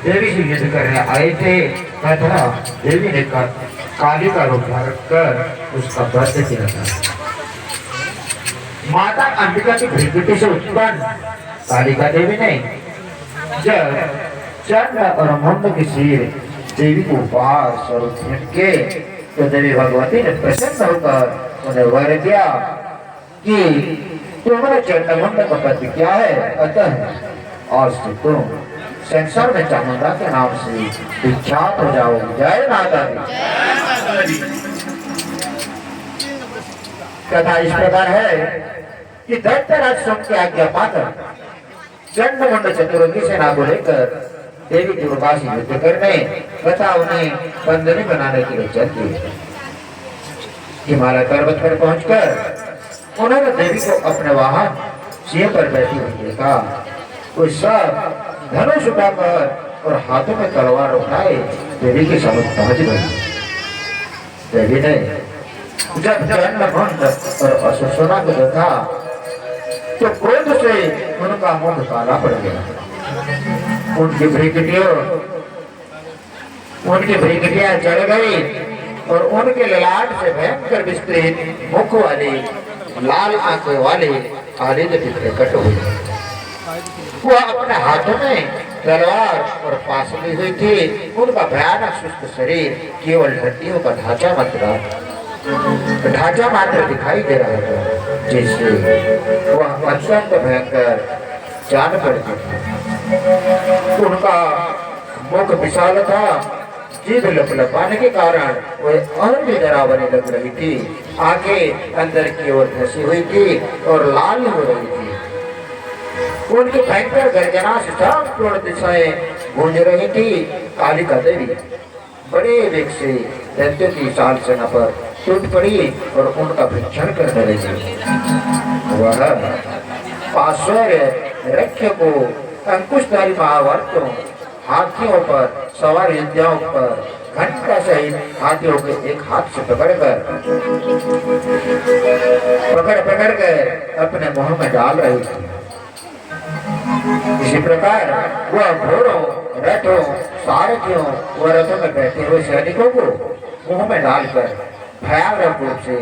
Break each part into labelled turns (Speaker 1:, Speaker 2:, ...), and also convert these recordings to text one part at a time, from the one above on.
Speaker 1: देवी से युद्ध करने आए थे तथा देवी ने काली का रूप धारण कर उसका वध किया था। माता अंबिका की भृगुटी से उत्पन्न कालिका देवी ने जब चंद्र और मुंड की सिर देवी को उपहार स्वरूप के तो देवी भगवती ने प्रसन्न होकर उन्हें वर दिया कि तुम्हारा चंद्र मुंड का पति क्या है, अतः और से तुम संसार में चामुंडा के नाम से विख्यात हो जाओगे। जय माता दी। कथा इस प्रकार है कि दैत्यराज सोम की आज्ञा पाकर चंद्रमुंड चतुरंगी सेना को लेकर देवी दुर्गा से युद्ध करने तथा उन्हें बंदनी बनाने के लिए चल दिए। हिमालय पर्वत पर पहुंचकर उन्होंने देवी को अपने वाहन सिंह पर बैठी हुई देखा। वो सब धनुष उठाकर और हाथों में तलवार उठाए देवी के समीप पहुंच गई। देवी ने जब चंद्रमुंड और असुरसुना को देखा तो क्रोध से उनका मुंह काला पड़ गया। उनकी भृगुटियां चढ़ गई और उनके ललाट से भयंकर विस्तृत मुख वाले लाल आंखों वाले आदित्य प्रकट हुए। वह अपने हाथों में तलवार और पास ली हुई थी। उनका भयानक सुस्त शरीर केवल हड्डियों का ढांचा मात्र दिखाई दे रहा था, जिससे वह अत्यंत भयंकर जान पड़ती थी। उनका मुख विशाल था, जीभ लपलपाने के कारण वह और भी डरावनी लग रही थी। आंखें अंदर की ओर धसी हुई थी और लाल हो रही थी। उनकी भयंकर गर्जना से संपूर्ण दिशाएं गूंज रही थी। कालिका देवी बड़े वेग से दैत्यों की विशाल सेना पर टूट पड़ी और उनका भक्षण करने लगी। वह पार्श्व रक्ष को अंकुशधारी महावर्तों हाथियों पर सवार योद्धाओं पर घंटा सहित हाथियों के एक हाथ से पकड़ कर अपने मुंह में डाल रही थी। इसी प्रकार वह घोड़ों, रथों, सारथियों व रथों में बैठे हुए सैनिकों को मुंह में डालकर भयानक रूप से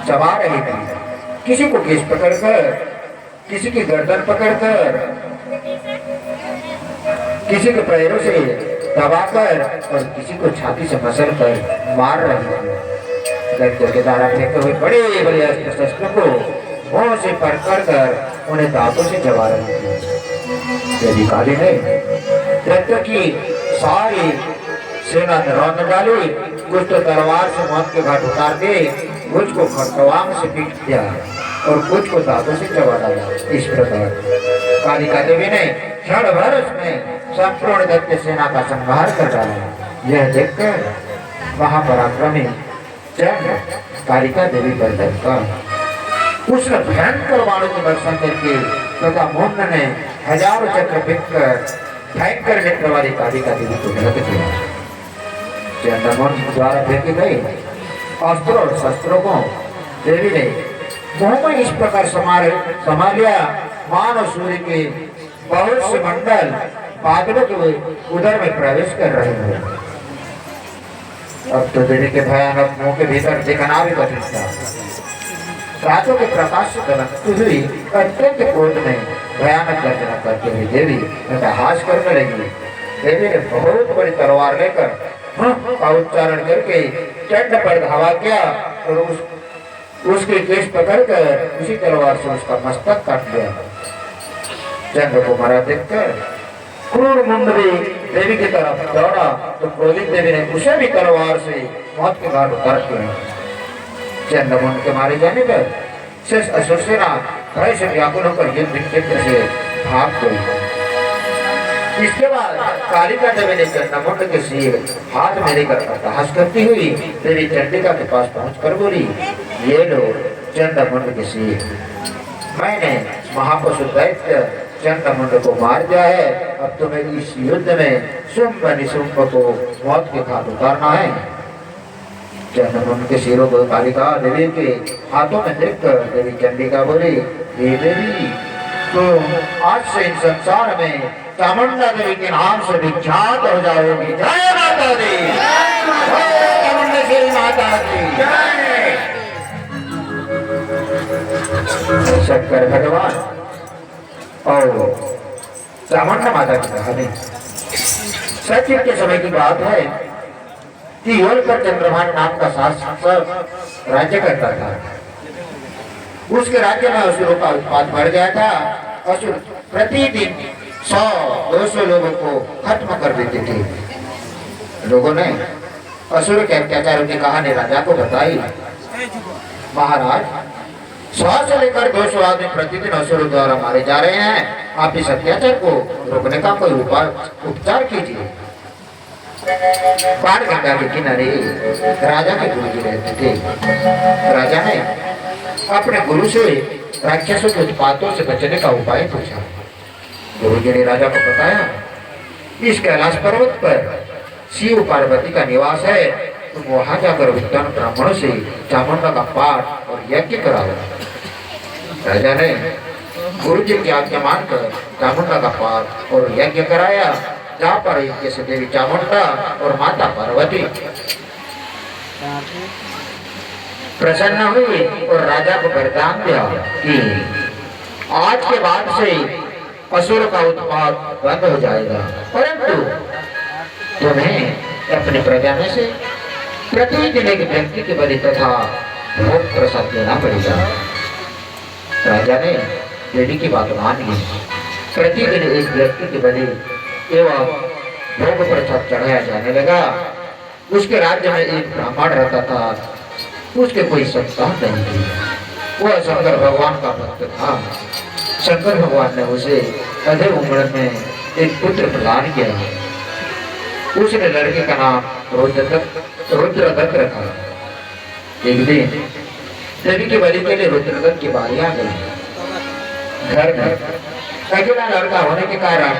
Speaker 1: चबा रही थी। किसी को केस पकड़कर, किसी की गर्दन पकड़कर, किसी के पैरों से दबाकर और किसी को छाती से मसल कर मार रही थी। दैत्यों के द्वारा फेंके हुए बड़े बड़े अस्त्र शस्त्रों को मुंह से पकड़ कर उन्हें दांतों से चबा रही थी। देवी काली ने दैत्यों की सारी सेना रौंद डाली। कुछ तो तलवार से मौत के घाट उतार दे, कुछ को खड़गवाम से पीट दिया और कुछ को दांतों से चबा डाला। इस प्रकार कालिका देवी ने क्षण भर में संपूर्ण दैत्य सेना का संहार कर डाला। यह देखकर महापराक्रमी चंद्र कालिका देवी पर दबका। उसने भयंकर बाणों की वर्षा करके तथा मुंड ने हजारों चक्र फेंककर भयंकर नेत्र वाली कालिका देवी को ढक दिया। चंद्रमुंड द्वारा फेंके गए अस्त्रों और शस्त्रों को देवी ने मुंह में इस प्रकार संभाल लिया मानो सूर्य के बहुत से मंडल बादलों के उधर में प्रवेश कर रहे हैं। अब तो देवी के भयानक मुंह के भीतर दिखना भी कठिन था। रातों के प्रकाश से दमकती हुई अत्यंत क्रोध में भयानक गर्जना करती हुई देवी हास करने लगी। देवी ने बहुत बड़ी तलवार लेकर का उच्चारण करके चंड पर धावा किया और उसके केश पकड़कर उसी तलवार से उसका मस्तक काट दिया। चंद्र को मरा देखकर क्रूर मुंड भी देवी की तरफ दौड़ा तो क्रोधित देवी ने उसे भी तलवार से मौत के घाट उतार दिया। चंद्रमुंड के मारे जाने पर शेष असुर सेना भय से व्याकुल होकर युद्ध क्षेत्र से भाग गई। इसके बाद कालिका देवी ने चंद्रमुंड के सिर हाथ में लेकर अट्टहास करती हुई देवी चंडिका के पास पहुंचकर बोली, ये लो चंद्रमुंड के सिर। मैंने महापशु दैत्य चंद्रमुंड को मार दिया है। अब तुम्हें इस युद्ध में शुंभ निशुंभ को मौत के घाट उतारना है। चंद्रमुंड के सिरों को कालिका देवी के हाथों में देखकर देवी चंडिका बोली, हे देवी तो आज से इन संसार में चामुंडा देवी के नाम से विख्यात हो जाओगी। जय माता दी, जय चामुंडेश्वरी माता की जय। शंकर भगवान और चामुंडा माता की कहानी सचिव के समय की बात है कि होलकर चंद्रभान नाम का शासक राज्य करता था। उसके राज्य में असुरों का उत्पात बढ़ गया था। असुर प्रतिदिन 100-200 लोगों को खत्म कर देते थे। लोगों ने असुर के अत्याचारों की कहानी राजा को बताई। महाराज, 100 से लेकर 200 आदमी प्रतिदिन असुरों द्वारा मारे जा रहे हैं। आप इस अत्याचार को रोकने का कोई उपचार कीजिए। बाण गंगा के किनारे राजा के गुरु जी रहते थे। राजा ने अपने गुरु से राक्षसों के उत्पातों से बचने का उपाय पूछा। गुरु जी ने राजा को बताया, इस कैलाश पर्वत पर शिव पार्वती का निवास है, तुम वहां जाकर विद्वान ब्राह्मणों से चामुंडा का पाठ और यज्ञ कराओ। राजा ने गुरु जी की आज्ञा मानकर चामुंडा का पाठ और यज्ञ कराया, जहाँ पर यज्ञ से देवी चामुंडा और माता पार्वती प्रसन्न हुई और राजा को वरदान दिया कि आज के बाद से असुर का उत्पात बंद हो जाएगा, परंतु तुम्हें अपनी प्रजा में से प्रतिदिन एक व्यक्ति की बलि तथा भोग प्रसाद देना पड़ेगा। राजा ने देवी की बात मान ली। प्रतिदिन एक व्यक्ति की बलि एवं भोग प्रसाद चढ़ाया जाने लगा। उसके राज्य में एक ब्राह्मण रहता था। उसके कोई संतान नहीं थी। वह शंकर भगवान का भक्त था। शंकर भगवान ने उसे अधिक उम्र में एक पुत्र प्रदान किया। उसने लड़के का नाम रुद्रदत्त रखा। एक दिन देवी की बलि के लिए रुद्रदत्त की बारी आ गई। घर में अकेला लड़का होने के कारण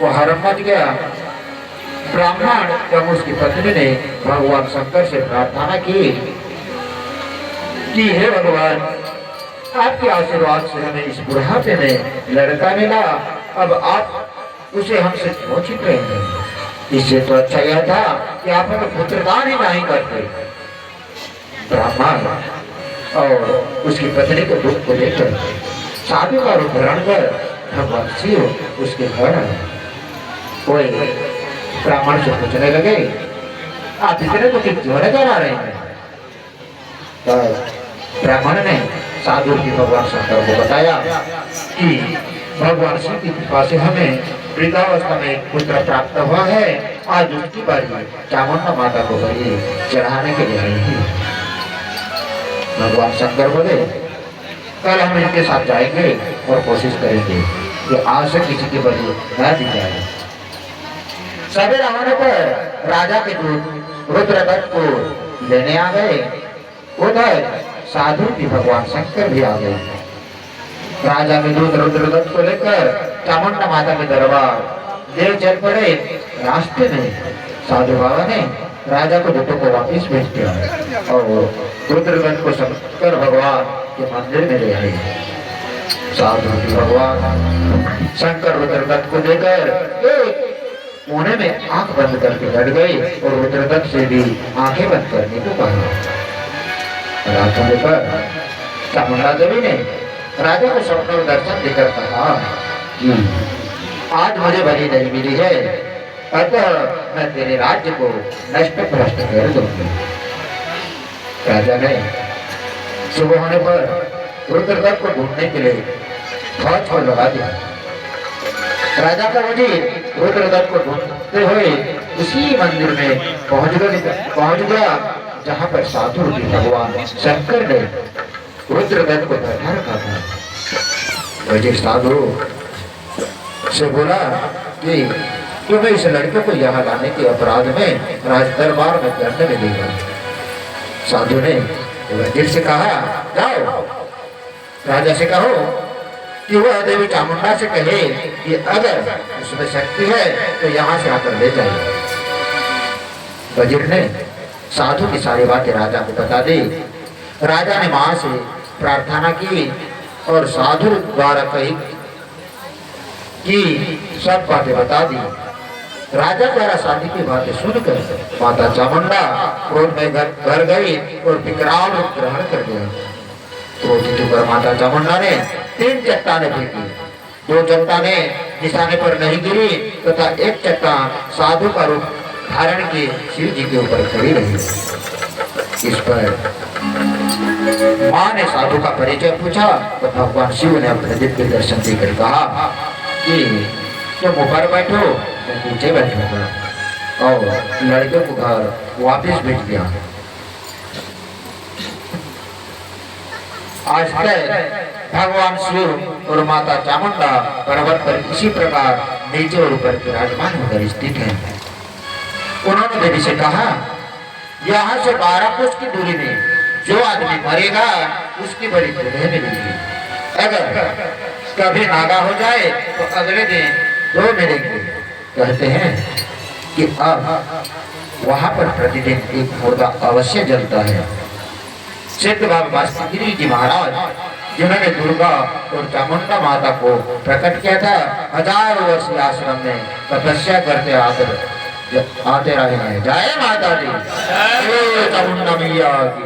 Speaker 1: वो हरम मच गया। ब्राह्मण एवं उसकी पत्नी ने भगवान शंकर से प्रार्थना की कि हे भगवान, आपके आशीर्वाद से हमें इस बुढ़ापे में लड़का मिला, अब आप उसे हमसे क्यों छिप रहे हैं? इससे तो अच्छा यह था कि आप हमें पुत्रदान ही नहीं करते। ब्राह्मण और उसकी पत्नी के दुख को लेकर साधु का रूप धारण कर भगवान शिव उसके घर आए। कोई ब्राह्मण से पूछने लगे, आप इतने दुखी क्यों नजर आ रहे हैं? ब्राह्मण ने साधु की भगवान शंकर को बताया कि भगवान शिव की कृपा से हमें वृद्धावस्था में पुत्र प्राप्त हुआ है। आज उसकी बारी चामुंडा माता को बलि चढ़ाने के लिए आई है। भगवान शंकर बोले, कल हम इनके साथ जाएंगे और कोशिश करेंगे कि आज से किसी की बलि न दी जाए। सवेरा होने पर राजा के दूत रुद्रदत्त को लेने आ गए। उधर साधु भी भगवान शंकर भी आ गए। राजा के दूत रुद्रदत्त को लेकर चामुंडा माता के दरबार देव चल पड़े। रास्ते में साधु बाबा ने राजा को दूतों को वापिस भेज दिया और रुद्रदत्त को शंकर भगवान के मंदिर में ले आए। साधु भगवान शंकर रुद्रदत्त को लेकर एक कोने में आंख बंद करके बैठ गए और रुद्रदत्त से भी आंखें बंद करने को कहा। रात होने पर चामुंडा देवी ने राजा को स्वप्न में दर्शन देकर कहा कि आज मुझे बलि नहीं मिली है, अतः मैं तेरे राज्य को नष्ट भ्रष्ट कर दूंगी। राजा ने सुबह होने पर रुद्रदत्त को ढूंढने के लिए फौज को लगा दिया। राजा का वजीर रुद्रदत्त को ढूंढते हुए उसी मंदिर में पहुंच गया जहाँ पर साधु भगवान शंकर ने रुद्रदत्त को बैठा रखा था। वजीर साधु से बोला कि तुम्हें इस लड़के को यहाँ लाने के अपराध में राज दरबार में दंड मिलेगा। साधु ने वजीर से कहा, जाओ राजा से कहो कि वह देवी चामुंडा से कहे कि अगर उसमें शक्ति है तो यहाँ से आकर ले जाए। वजीर ने साधु की सारी बातें राजा को बता दी। राजा ने मां से प्रार्थना की और साधु द्वारा कि सब बातें बता दी। राजा द्वारा शादी की बातें सुनकर माता चामुंडा क्रोध में घर गई और विकराल रूप ग्रहण कर लिया। क्रोधित होकर माता चामुंडा ने 3 चट्टानें फेंकी। 2 चट्टानें निशाने पर नहीं गिरी तथा एक चट्टान साधु का रूप धारण किए शिव जी के ऊपर खड़ी रही। इस पर माँ ने साधु का परिचय पूछा तो भगवान शिव ने अपने दिव्य दर्शन देकर कहा कि तुम ऊपर बैठो, मैं नीचे बैठूंगा। और लड़के को घर वापस भेज दिया। आज तक भगवान शिव और माता चामुंडा पर्वत पर इसी प्रकार नीचे और ऊपर विराजमान होकर स्थित हैं। उन्होंने देवी से कहा, यहाँ से 12 कोस की दूरी में जो आदमी मरेगा उसकी बड़ी दुल्हन मिलेगी। अगर कभी नागा हो जाए तो अगले दिन 2 मिलेंगे। कहते हैं कि अब वहां पर प्रतिदिन एक मुर्दा अवश्य जलता है। सिद्ध बाबा गिरी जी महाराज जिन्होंने दुर्गा और चामुंडा माता को प्रकट किया था, 1000 वर्ष आश्रम में तपस्या करते आते रहे हैं। जय माता दी, जय चामुंडा मैया की।